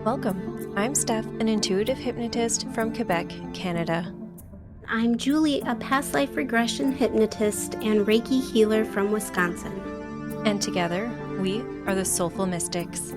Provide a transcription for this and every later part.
Welcome. I'm Steph, an intuitive hypnotist from Quebec, Canada. I'm Julie, a past life regression hypnotist and Reiki healer from Wisconsin. And together, we are the Soulful Mystics.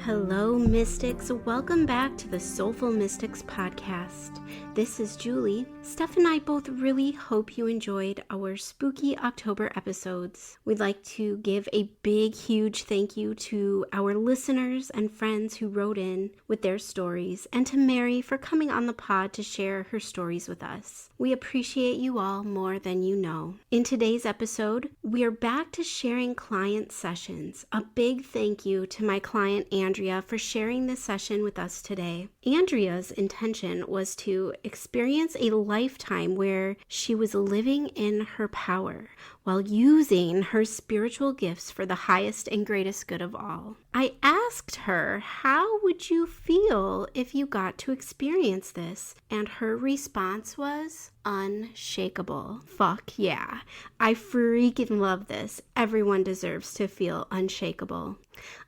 Hello, Mystics. Welcome back to the Soulful Mystics podcast. This is Julie. Steph and I both really hope you enjoyed our spooky October episodes. We'd like to give a big, huge thank you to our listeners and friends who wrote in with their stories, and to Mary for coming on the pod to share her stories with us. We appreciate you all more than you know. In today's episode, we are back to sharing client sessions. A big thank you to my client Andrea for sharing this session with us today. Andrea's intention was to experience a lifetime where she was living in her power while using her spiritual gifts for the highest and greatest good of all. I asked her, how would you feel if you got to experience this? And her response was, unshakable. Fuck yeah. I freaking love this. Everyone deserves to feel unshakable.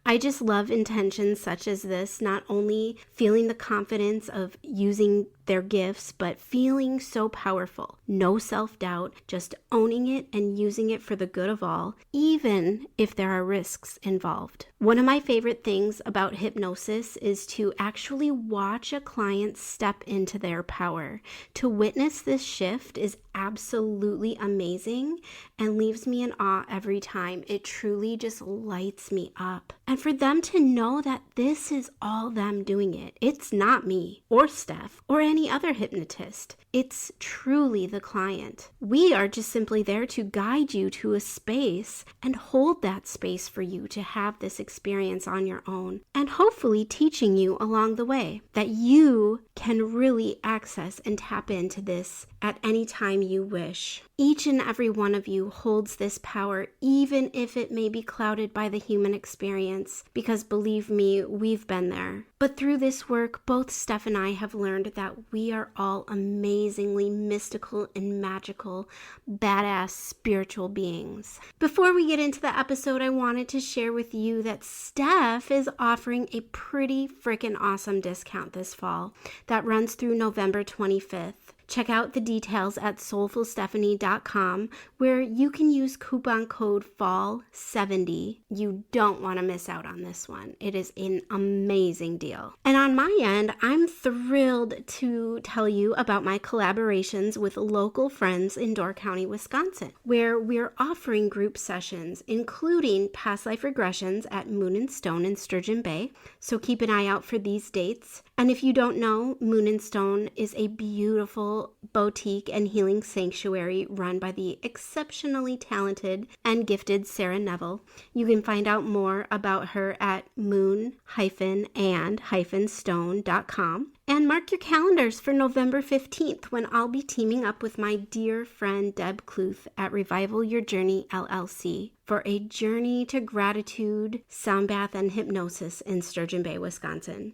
I just love intentions such as this, not only feeling the confidence of using their gifts, but feeling so powerful. No self-doubt, just owning it and using it for the good of all, even if there are risks involved. One of my favorite things about hypnosis is to actually watch a client step into their power. To witness this shift is absolutely amazing and leaves me in awe every time. It truly just lights me up. And for them to know that this is all them doing it. It's not me or Steph or any other hypnotist. It's truly the client. We are just simply there to guide you to a space and hold that space for you to have this experience on your own, and hopefully teaching you along the way that you can really access and tap into this at any time you wish. Each and every one of you holds this power, even if it may be clouded by the human experience, because believe me, we've been there. But through this work, both Steph and I have learned that we are all amazingly mystical and magical, badass spiritual beings. Before we get into the episode, I wanted to share with you that Steph is offering a pretty freaking awesome discount this fall that runs through November 25th. Check out the details at soulfulstephanie.com, where you can use coupon code FALL70. You don't want to miss out on this one. It is an amazing deal. And on my end, I'm thrilled to tell you about my collaborations with local friends in Door County, Wisconsin, where we're offering group sessions, including past life regressions at Moon+stone in Sturgeon Bay. So keep an eye out for these dates. And if you don't know, Moon+stone is a beautiful boutique and healing sanctuary run by the exceptionally talented and gifted Sarah Neville. You can find out more about her at moon-and-stone.com. And mark your calendars for November 15th when I'll be teaming up with my dear friend Deb Kluth at Revival Your Journey LLC for a journey to gratitude, sound bath, and hypnosis in Sturgeon Bay, Wisconsin.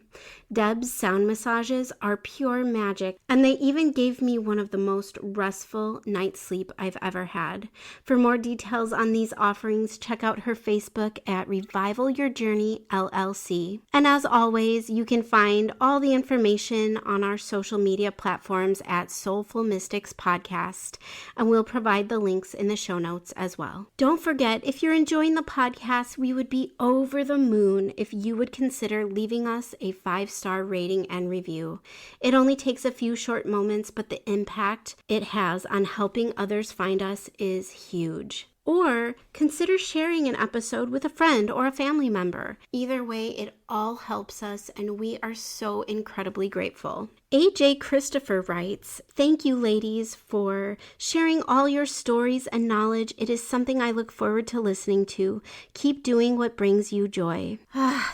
Deb's sound massages are pure magic, and they even gave me one of the most restful night's sleep I've ever had. For more details on these offerings, check out her Facebook at Revival Your Journey LLC. And as always, you can find all the information on our social media platforms at Soulful Mystics Podcast, and we'll provide the links in the show notes as well. Don't forget, if you're enjoying the podcast, we would be over the moon if you would consider leaving us a 5-star rating and review. It only takes a few short moments, but the impact it has on helping others find us is huge. Or consider sharing an episode with a friend or a family member. Either way, it all helps us, and we are so incredibly grateful. AJ Christopher writes, "Thank you, ladies, for sharing all your stories and knowledge. It is something I look forward to listening to. Keep doing what brings you joy."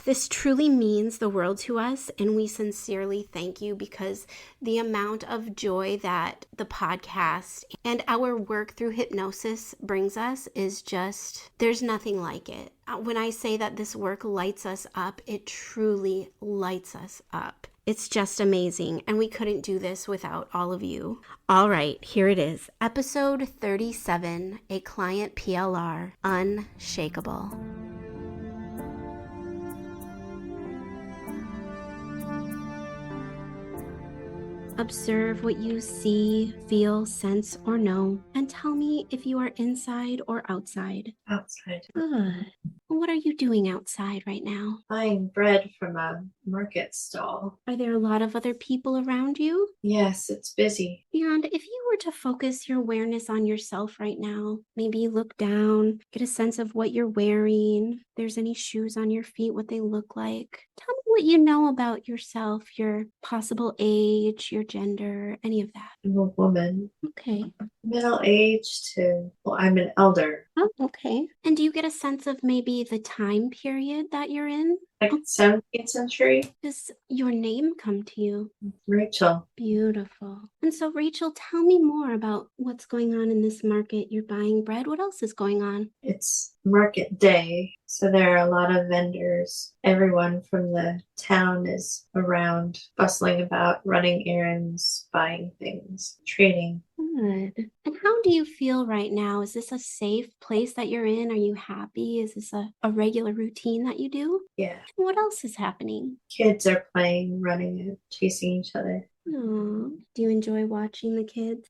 This truly means the world to us, and we sincerely thank you, because the amount of joy that the podcast and our work through hypnosis brings us is just, there's nothing like it. When I say that this work lights us up, it truly lights us up. It's just amazing, and we couldn't do this without all of you. All right, here it is. Episode 37, A Client PLR, Unshakeable. Observe what you see, feel, sense, or know, and tell me if you are inside or outside. Outside. Good. What are you doing outside right now? Buying bread from a market stall. Are there a lot of other people around you? Yes, it's busy. And if you were to focus your awareness on yourself right now, maybe look down, get a sense of what you're wearing, if there's any shoes on your feet, what they look like. Tell me what you know about yourself, your possible age, your gender, any of that. I'm a woman. Okay. Middle-aged I'm an elder. Oh, okay. And do you get a sense of maybe the time period that you're in? Like 17th century. Does your name come to you? Rachel. Beautiful. And so, Rachel, tell me more about what's going on in this market. You're buying bread. What else is going on? It's market day, so there are a lot of vendors. Everyone from the town is around, bustling about, running errands, buying things, trading. Good. And how do you feel right now? Is this a safe place that you're in? Are you happy? Is this a regular routine that you do? Yeah. And what else is happening? Kids are playing, running, and chasing each other. Oh, do you enjoy watching the kids?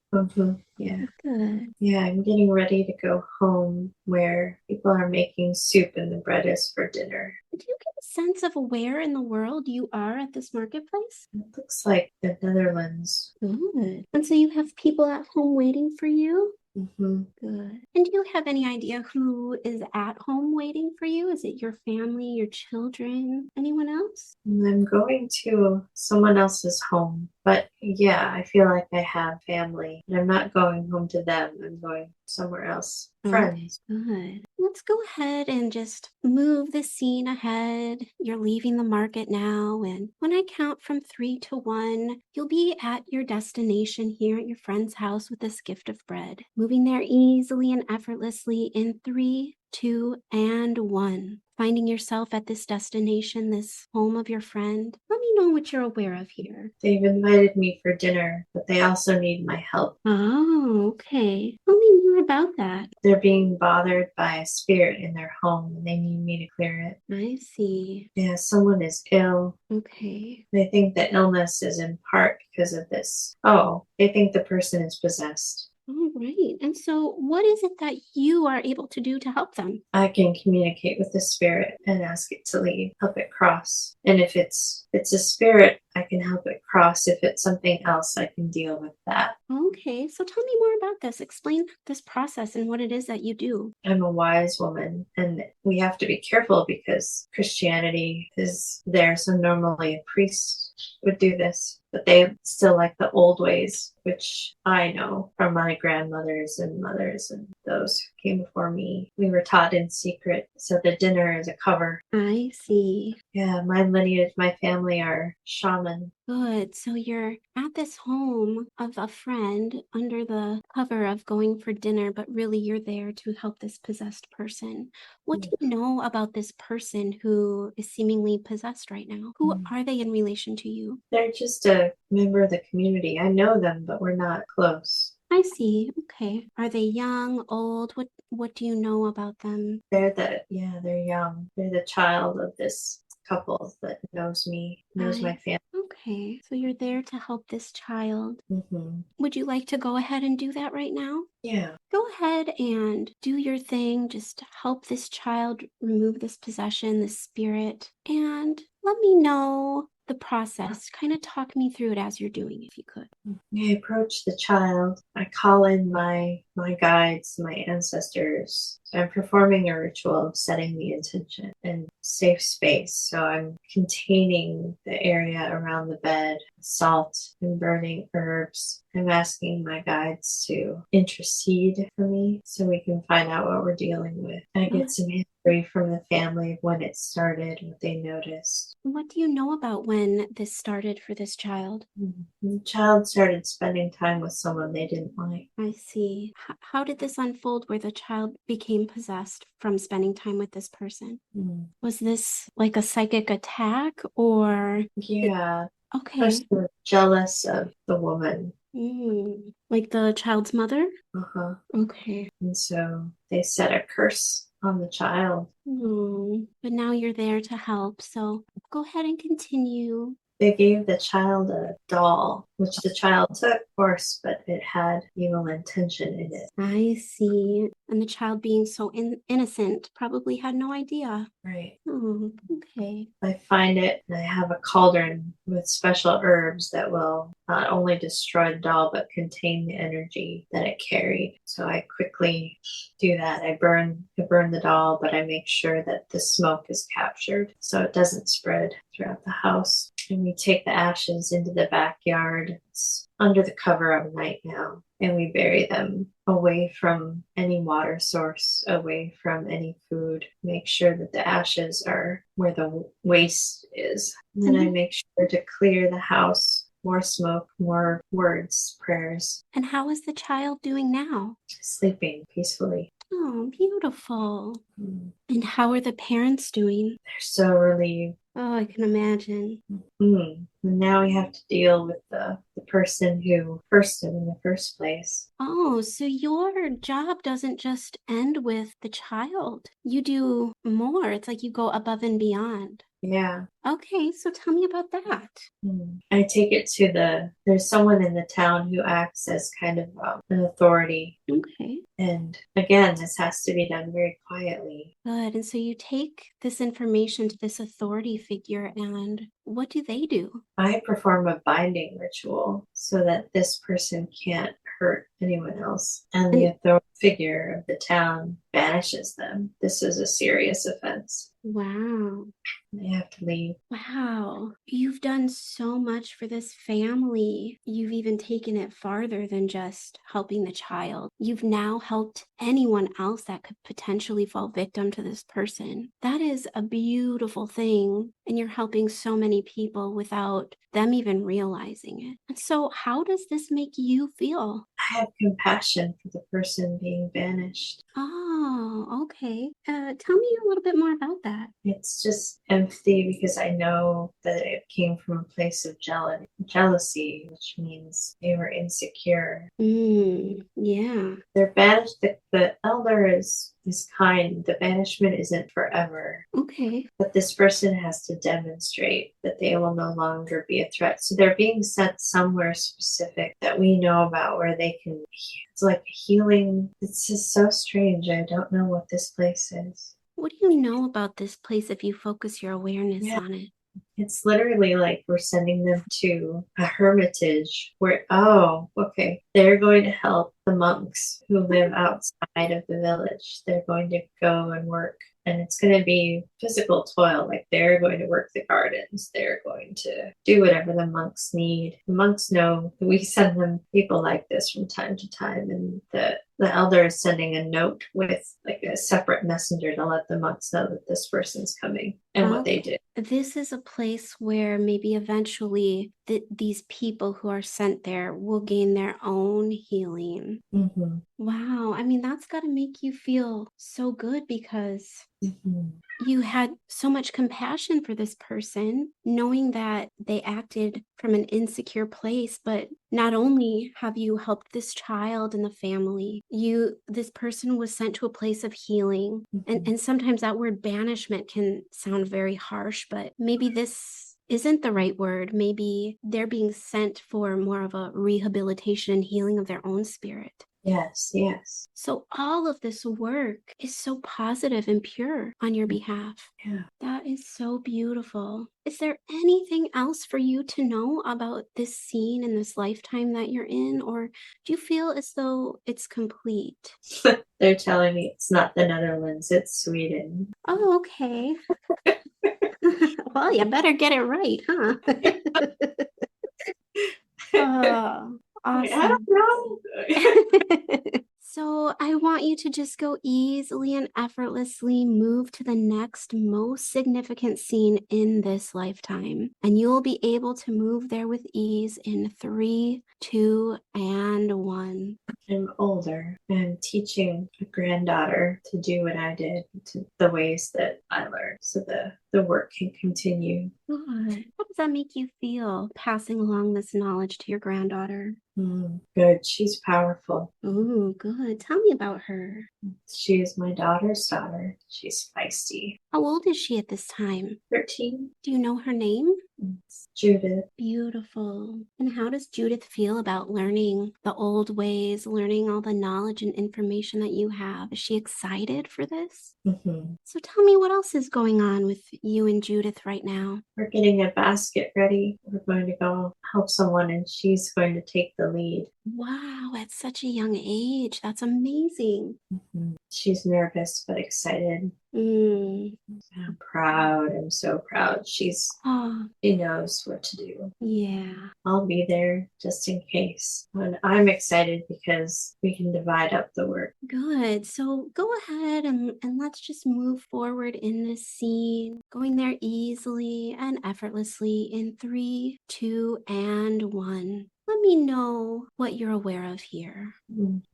Yeah. Good. Yeah, I'm getting ready to go home where people are making soup and the bread is for dinner. Do you get a sense of where in the world you are at this marketplace? It looks like the Netherlands. Good. And so you have people at home waiting for you? Mm-hmm. Good. And do you have any idea who is at home waiting for you? Is it your family, your children, anyone else? I'm going to someone else's home, but yeah, I feel like I have family. And I'm not going home to them. I'm going somewhere else. Friends. Good. Let's go ahead and just move the scene ahead. You're leaving the market now, and when I count from 3 to 1, you'll be at your destination here at your friend's house with this gift of bread. Moving there easily and effortlessly in 3, 2, and 1. Finding yourself at this destination, this home of your friend. Let me know what you're aware of here. They've invited me for dinner, but they also need my help. Oh, okay. Tell me more about that. They're being bothered by a spirit in their home and they need me to clear it. I see. Yeah, someone is ill. Okay. They think the illness is in part because of this. Oh, they think the person is possessed. All right. And so what is it that you are able to do to help them? I can communicate with the spirit and ask it to leave, help it cross. And if it's a spirit, I can help it cross. If it's something else, I can deal with that. Okay. So tell me more about this. Explain this process and what it is that you do. I'm a wise woman, and we have to be careful because Christianity is there. So normally a priest would do this, but they still like the old ways, which I know from my grandmothers and mothers and those who came before me. We were taught in secret, so the dinner is a cover. I see. Yeah, my lineage, my family are shaman. Good. So you're at this home of a friend under the cover of going for dinner, but really you're there to help this possessed person. What do you know about this person who is seemingly possessed right now? Who are they in relation to you? They're just a member of the community. I know them, but we're not close. I see. Okay. Are they young, old? What do you know about them? They're young. They're the child of this couple that knows me, knows my family. Okay. So you're there to help this child. Mm-hmm. Would you like to go ahead and do that right now? Yeah. Go ahead and do your thing. Just help this child remove this possession, this spirit, and let me know the process. Kind of talk me through it as you're doing, if you could. I approach the child. I call in my guides, my ancestors. So I'm performing a ritual of setting the intention in safe space. So I'm containing the area around the bed, salt and burning herbs. I'm asking my guides to intercede for me so we can find out what we're dealing with. I get some history from the family of when it started, what they noticed. What do you know about when this started for this child? The child started spending time with someone they didn't like. I see. How did this unfold where the child became possessed from spending time with this person? Was this like a psychic attack or? Yeah. Okay. Person was jealous of the woman. Like the child's mother? Uh-huh. Okay. And so they set a curse on the child. But now you're there to help, so go ahead and continue. they gave the child a doll, which the child took, of course, but it had evil intention in it. I see. And the child being so innocent probably had no idea. Right. Oh, okay. I find it, and I have a cauldron with special herbs that will not only destroy the doll, but contain the energy that it carried. So I quickly do that. I burn the doll, but I make sure that the smoke is captured so it doesn't spread throughout the house. And we take the ashes into the backyard. It's under the cover of night now. And we bury them away from any water source, away from any food. Make sure that the ashes are where the waste is. And then I make sure to clear the house. More smoke, more words, prayers. And how is the child doing now? Sleeping peacefully. Oh, beautiful. And how are the parents doing? They're so relieved. Oh, I can imagine. And now we have to deal with the person who cursed him in the first place. Oh, so your job doesn't just end with the child. You do more. It's like you go above and beyond. Yeah. Okay, so tell me about that. I take it to there's someone in the town who acts as kind of an authority. Okay. And again, this has to be done very quietly. Good. And so you take this information to this authority figure, and what do they do? I perform a binding ritual so that this person can't hurt anyone else. And the authority figure of the town banishes them. This is a serious offense. Wow. They have to leave. Wow. You've done so much for this family. You've even taken it farther than just helping the child. You've now helped anyone else that could potentially fall victim to this person. That is a beautiful thing. And you're helping so many people without them even realizing it. And so how does this make you feel? I have compassion for the person being banished. Oh, okay. Tell me a little bit more about that. It's just empathy because I know that it came from a place of jealousy, which means they were insecure. Yeah. They're banished. The elder is kind. The banishment isn't forever. Okay. But this person has to demonstrate that they will no longer be a threat. So they're being sent somewhere specific that we know about where they can. It's like healing. It's just so strange. I don't know what this place is. What do you know about this place if you focus your awareness on it? It's literally like we're sending them to a hermitage where, oh, okay, they're going to help the monks who live outside of the village. They're going to go and work. And it's going to be physical toil. Like they're going to work the gardens. They're going to do whatever the monks need. The monks know that we send them people like this from time to time. And the elder is sending a note with like a separate messenger to let the monks know that this person's coming and what they do. This is a place where maybe eventually these people who are sent there will gain their own healing. Mm-hmm. Wow. I mean, that's got to make you feel so good because you had so much compassion for this person, knowing that they acted from an insecure place. But not only have you helped this child and the family, this person was sent to a place of healing. And sometimes that word banishment can sound very harsh, but maybe this isn't the right word. Maybe they're being sent for more of a rehabilitation and healing of their own spirit. Yes, yes. So all of this work is so positive and pure on your behalf. Yeah. That is so beautiful. Is there anything else for you to know about this scene in this lifetime that you're in? Or do you feel as though it's complete? They're telling me it's not the Netherlands, it's Sweden. Oh, okay. Well, you better get it right, huh? Oh, awesome. I don't know. So I want you to just go easily and effortlessly move to the next most significant scene in this lifetime. And you'll be able to move there with ease in 3, 2, and 1. I'm older. I'm teaching a granddaughter to do what I did, to the ways that I learned, so the work can continue. Good. How does that make you feel, passing along this knowledge to your granddaughter? Good. She's powerful. Oh, good. Tell me about her. She is my daughter's daughter. She's feisty. How old is she at this time? 13. Do you know her name? It's Judith. Beautiful. And how does Judith feel about learning the old ways, learning all the knowledge and information that you have? Is she excited for this? Hmm. So tell me, what else is going on with you and Judith right now? We're getting a basket ready. We're going to go help someone, and she's going to take the lead. Wow, at such a young age. That's amazing. She's nervous but excited. Mm. I'm proud. I'm so proud. She Oh, knows what to do. yeah. I'll be there just in case. And I'm excited because we can divide up the work. Good. So go ahead and let's just move forward in this scene, going there easily and effortlessly in 3, 2, and 1. Let me know what you're aware of here.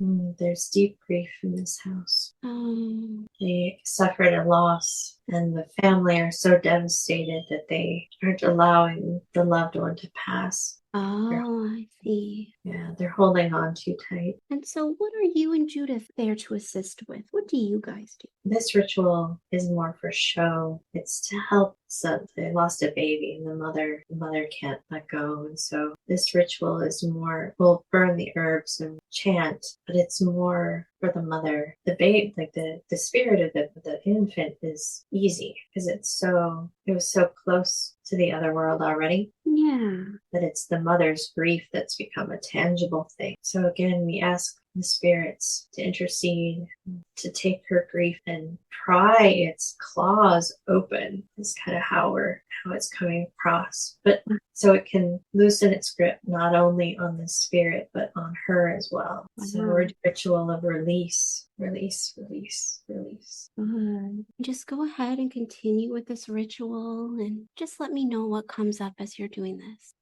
There's deep grief in this house. Um, They suffered a loss, and the family are so devastated that they aren't allowing the loved one to pass. I see. Yeah, they're holding on too tight. And so what are you and Judith there to assist with? What do you guys do? This ritual is more for show. It's to help. So they lost a baby, and the mother can't let go, and so this ritual is more. We'll burn the herbs and chant, but it's more for the mother. The babe, like the spirit of the infant, is easy because it was so close to the other world already. Yeah. That it's the mother's grief that's become a tangible thing. So again, we ask the spirits to intercede, to take her grief and pry its claws open. Is kind of how it's coming across. But so it can loosen its grip not only on the spirit but on her as well. So we're a ritual of release, release, release, release. Just go ahead and continue with this ritual and just let me know what comes up as you're doing this.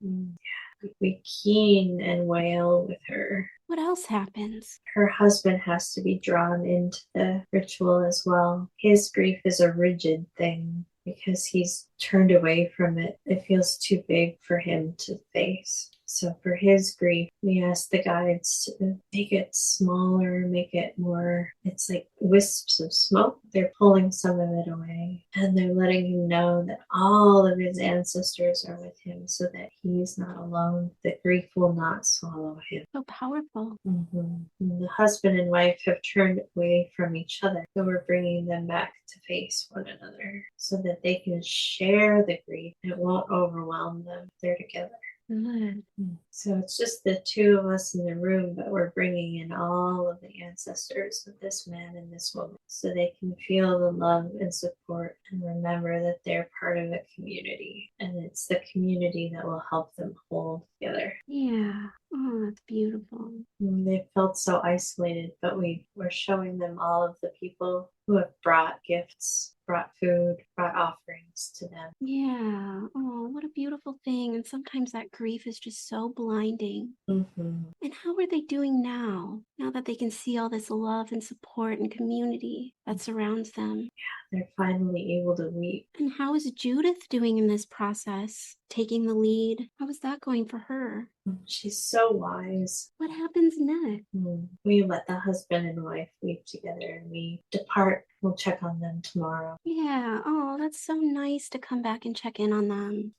We keen and wail with her. What else happens? Her husband has to be drawn into the ritual as well. His grief is a rigid thing because he's turned away from it. It feels too big for him to face. So for his grief, we ask the guides to make it smaller, make it more, it's like wisps of smoke. They're pulling some of it away, and they're letting him know that all of his ancestors are with him so that he's not alone. The grief will not swallow him. So powerful. The husband and wife have turned away from each other, so we're bringing them back to face one another so that they can share the grief. It won't overwhelm them. They're together. Good. So it's just the two of us in the room, but we're bringing in all of the ancestors of this man and this woman so they can feel the love and support and remember that they're part of a community, and it's the community that will help them hold together. Yeah. Oh, that's beautiful. They felt so isolated, but we're showing them all of the people who have brought gifts, brought food, brought offerings to them. Yeah. Oh, what a beautiful thing. And sometimes that grief is just so blinding. And how are they doing now that they can see all this love and support and community that surrounds them? They're finally able to weep. And how is Judith doing in this process, taking the lead? How is that going for her? She's so wise. What happens next? We let the husband and wife weep together, and we depart. We'll check on them tomorrow. Yeah. Oh, that's so nice to come back and check in on them.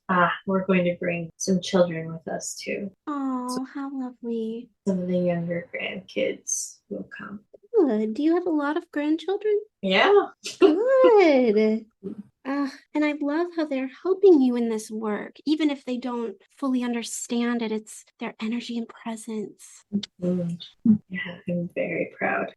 We're going to bring some children with us too. Oh, how lovely. Some of the younger grandkids will come. Good. Do you have a lot of grandchildren? Yeah. Good. And I love how they're helping you in this work. Even if they don't fully understand it, it's their energy and presence. Yeah, I'm very proud.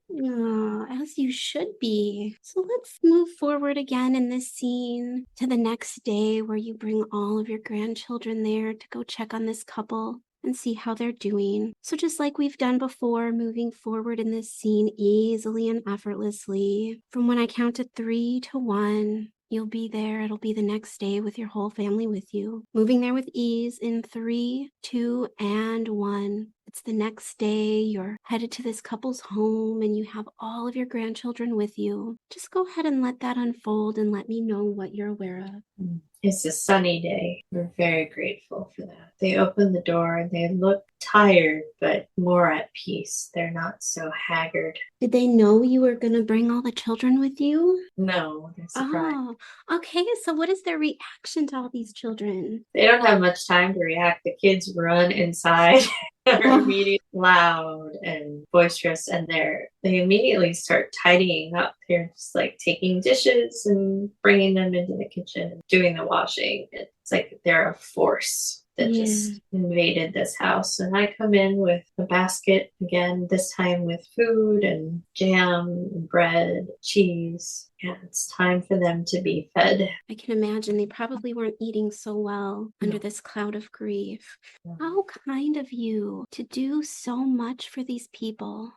As you should be. So let's move forward again in this scene to the next day where you bring all of your grandchildren there to go check on this couple and see how they're doing. So just like we've done before, moving forward in this scene easily and effortlessly. From when I count to 3 to 1, you'll be there. It'll be the next day with your whole family with you. Moving there with ease in 3, 2, and 1. It's the next day. You're headed to this couple's home and you have all of your grandchildren with you. Just go ahead and let that unfold and let me know what you're aware of. It's a sunny day. We're very grateful for that. They open the door and they look tired, but more at peace. They're not so haggard. Did they know you were going to bring all the children with you? No, they're surprised. Oh, okay. So what is their reaction to all these children? They don't have much time to react. The kids run inside. Are Oh, immediately loud and boisterous, and they immediately start tidying up. They're just like taking dishes and bringing them into the kitchen and doing the washing. It's like they're a force that yeah. just invaded this house. And I come in with a basket again, this time with food and jam and bread, cheese. Yeah, it's time for them to be fed. I can imagine they probably weren't eating so well under No. this cloud of grief. No. How kind of you to do so much for these people.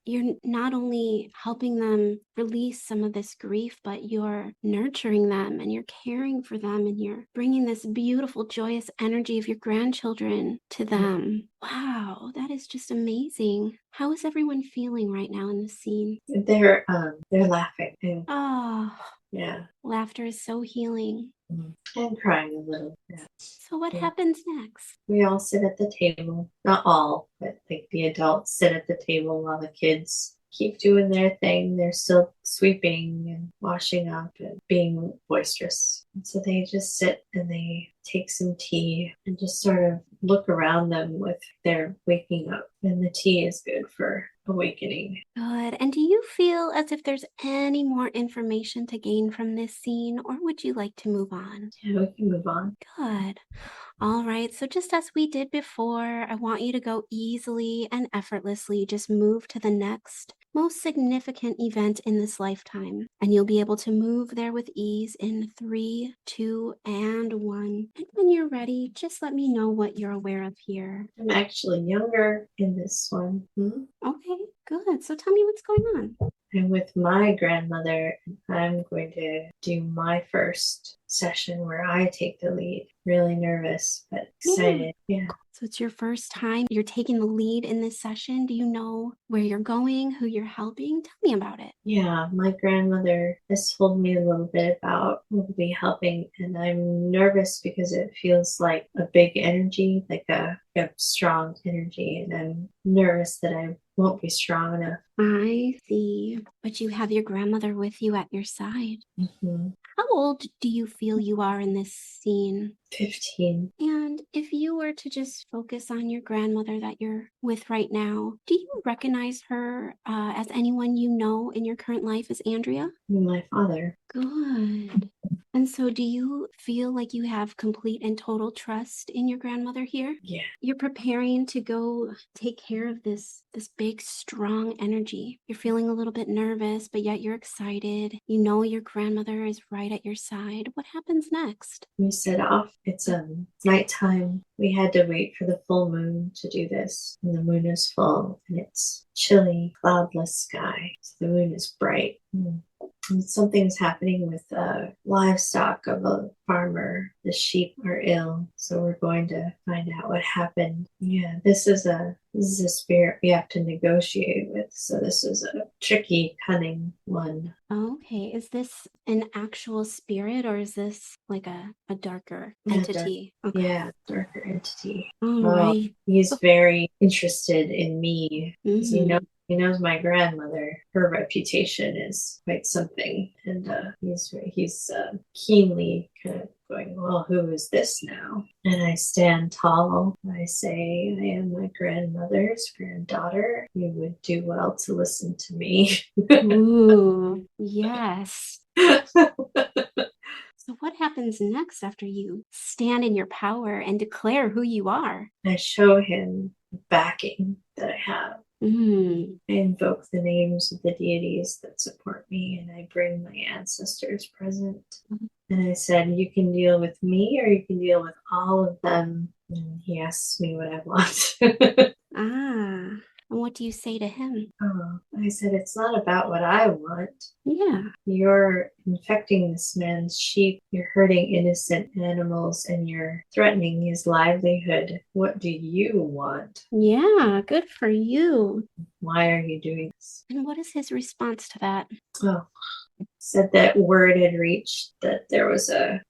You're not only helping them release some of this grief, but you're nurturing them and you're caring for them and you're bringing this beautiful, joyous energy of your grandchildren to them. Wow, that is just amazing. How is everyone feeling right now in this scene? They're laughing. And, Oh, yeah. laughter is so healing. And crying a little. Yeah. So what Yeah. happens next? We all sit at the table. Not all, but like the adults sit at the table while the kids keep doing their thing. They're still sweeping and washing up and being boisterous. And so they just sit and they take some tea and just sort of look around them with their waking up. And the tea is good for awakening. Good. And do you feel as if there's any more information to gain from this scene, or would you like to move on? Yeah, we can move on. Good. All right. So just as we did before, I want you to go easily and effortlessly just move to the next most significant event in this lifetime. And you'll be able to move there with ease in 3, 2, and 1. And when you're ready, just let me know what you're aware of here. I'm actually younger in this one. Okay, good. So tell me what's going on. I'm with my grandmother, and I'm going to do my first session where I take the lead. Really nervous, but excited. Yeah. So it's your first time. You're taking the lead in this session. Do you know where you're going, who you're helping? Tell me about it. Yeah, my grandmother has told me a little bit about who will be helping, and I'm nervous because it feels like a big energy, like a strong energy, and I'm nervous that I won't be strong enough. I see. But you have your grandmother with you at your side. Mm-hmm. How old do you feel you are in this scene? 15. And if you were to just focus on your grandmother that you're with right now, do you recognize her as anyone you know in your current life as Andrea? My father. Good. And so do you feel like you have complete and total trust in your grandmother here? Yeah. You're preparing to go take care of this big, strong energy. You're feeling a little bit nervous, but yet you're excited. You know your grandmother is right at your side. What happens next? We set off. It's nighttime. We had to wait for the full moon to do this. And the moon is full and it's chilly, cloudless sky. So the moon is bright. And something's happening with the livestock of a farmer. The sheep are ill, so we're going to find out what happened. Yeah, this is a spirit we have to negotiate with. So this is a tricky, cunning one. Okay, is this an actual spirit or is this like a darker entity? Okay. Yeah, darker entity. All right. He's very interested in me. Mhm. He knows my grandmother. Her reputation is quite something, and he's keenly kind of going, well, who is this now? And I stand tall. I say, I am my grandmother's granddaughter. You would do well to listen to me. Ooh, yes. So what happens next after you stand in your power and declare who you are? I show him the backing that I have. I invoke the names of the deities that support me, and I bring my ancestors present. And I said, you can deal with me or you can deal with all of them. And he asks me what I want. And what do you say to him? I said, it's not about what I want. Yeah. You're infecting this man's sheep. You're hurting innocent animals and you're threatening his livelihood. What do you want? Yeah, good for you. Why are you doing this? And what is his response to that? Oh, said that word had reached that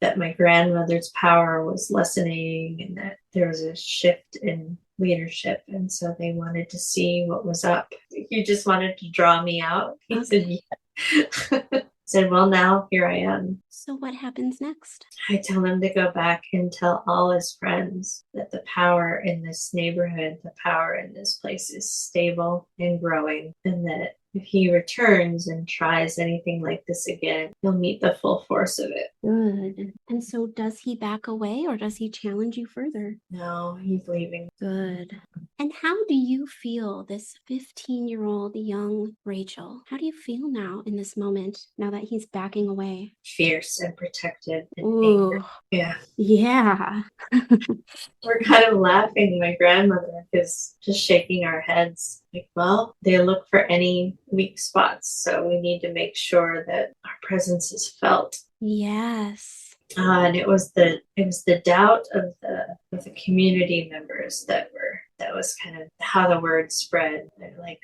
that my grandmother's power was lessening and that there was a shift in leadership, and so they wanted to see what was up. He just wanted to draw me out. He said, yeah. Said, well, now here I am. So what happens next? I tell him to go back and tell all his friends that the power in this neighborhood, the power in this place is stable and growing, and that if he returns and tries anything like this again, he'll meet the full force of it. Good. And so does he back away or does he challenge you further? No, he's leaving. Good. And how do you feel, this 15-year-old young Rachel? How do you feel now in this moment, now that he's backing away? Fierce and protective and Ooh. angry. Yeah. Yeah. We're kind of laughing, my grandmother, is just shaking our heads. Like, well, they look for any weak spots, so we need to make sure that our presence is felt. Yes. And it was the doubt of the community members that was kind of how the word spread. They're like,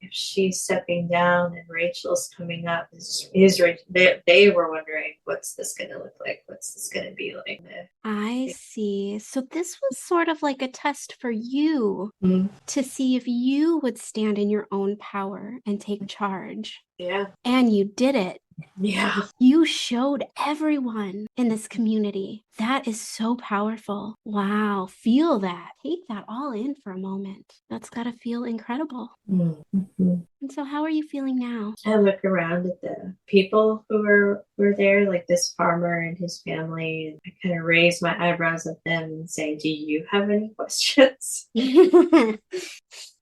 if she's stepping down and Rachel's coming up, is Rachel? They were wondering, what's this going to look like? What's this going to be like? I see. So this was sort of like a test for you to see if you would stand in your own power and take charge. Yeah. And you did it. Yeah. You showed everyone in this community. That is so powerful. Wow. Feel that. Take that all in for a moment. That's got to feel incredible. Mm-hmm. And so how are you feeling now? I look around at the people who were there, like this farmer and his family, and I kind of raise my eyebrows at them and say, do you have any questions?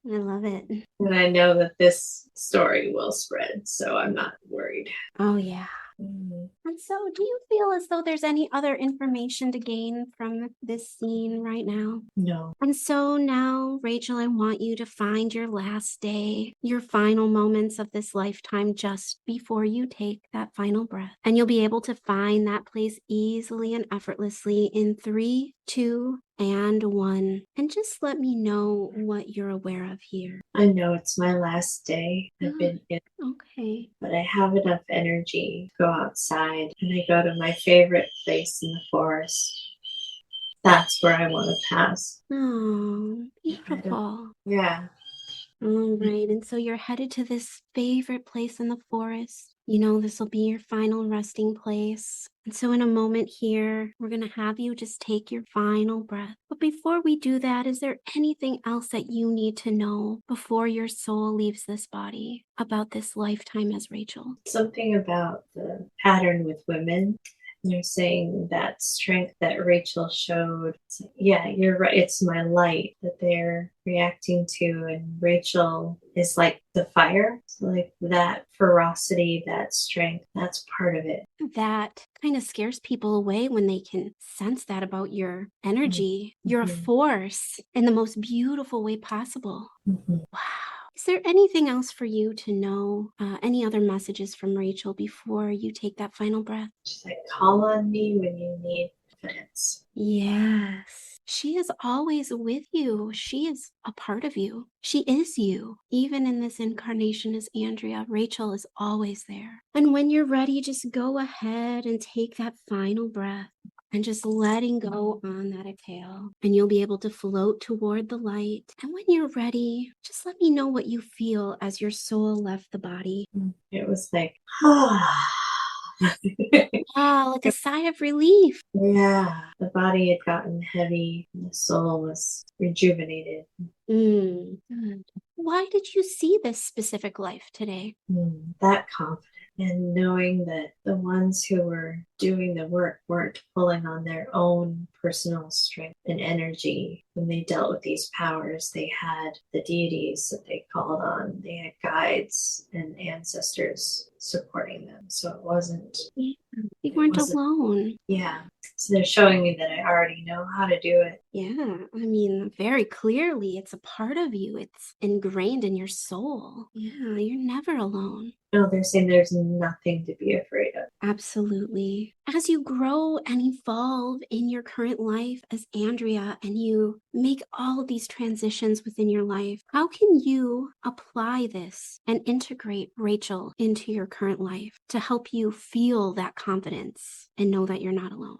I love it. And I know that this story will spread, so I'm not worried. Oh, yeah. And so do you feel as though there's any other information to gain from this scene right now? No. And so now, Rachel, I want you to find your last day, your final moments of this lifetime just before you take that final breath. And you'll be able to find that place easily and effortlessly in 3, 2, and 1. And just let me know what you're aware of here. I know it's my last day. I've been in. Okay. But I have enough energy to go outside, and I go to my favorite place in the forest. That's where I want to pass. Oh, beautiful. Yeah. All right. And so you're headed to this favorite place in the forest. You know, this will be your final resting place. And so in a moment here, we're going to have you just take your final breath. But before we do that, is there anything else that you need to know before your soul leaves this body about this lifetime as Rachel? Something about the pattern with women. They're saying that strength that Rachel showed. Yeah, you're right. It's my light that they're reacting to. And Rachel is like the fire. So like that ferocity, that strength, that's part of it. That kind of scares people away when they can sense that about your energy. You're a force in the most beautiful way possible. Wow. Is there anything else for you to know? Any other messages from Rachel before you take that final breath? She's like, call on me when you need confidence. Yes. She is always with you. She is a part of you. She is you. Even in this incarnation as Andrea, Rachel is always there. And when you're ready, just go ahead and take that final breath. And just letting go on that exhale. And you'll be able to float toward the light. And when you're ready, just let me know what you feel as your soul left the body. It was like, like a sigh of relief. Yeah, the body had gotten heavy and the soul was rejuvenated. Good. Why did you see this specific life today? That confidence. And knowing that the ones who were doing the work weren't pulling on their own personal strength and energy when they dealt with these powers. They had the deities that they called on. They had guides and ancestors supporting them. So it wasn't... You weren't alone. Yeah. So they're showing me that I already know how to do it. Yeah, I mean, very clearly, it's a part of you. It's ingrained in your soul. Yeah, you're never alone. No, they're saying there's nothing to be afraid of. Absolutely. As you grow and evolve in your current life as Andrea and you make all of these transitions within your life, how can you apply this and integrate Rachel into your current life to help you feel that confidence and know that you're not alone?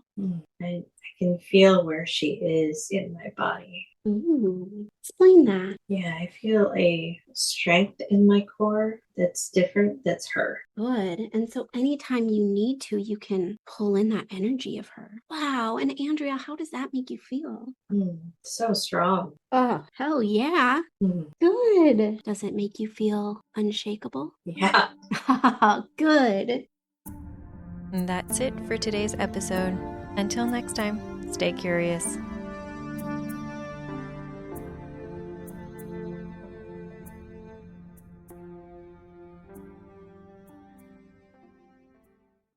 I can feel where she is in my body. Ooh, explain that. Yeah, I feel a strength in my core that's different, that's her. Good. And so anytime you need to, you can pull in that energy of her. Wow. And Andrea, how does that make you feel? So strong. Oh, hell yeah. Good. Does it make you feel unshakable? Yeah. Good. And that's it for today's episode. Until next time, stay curious.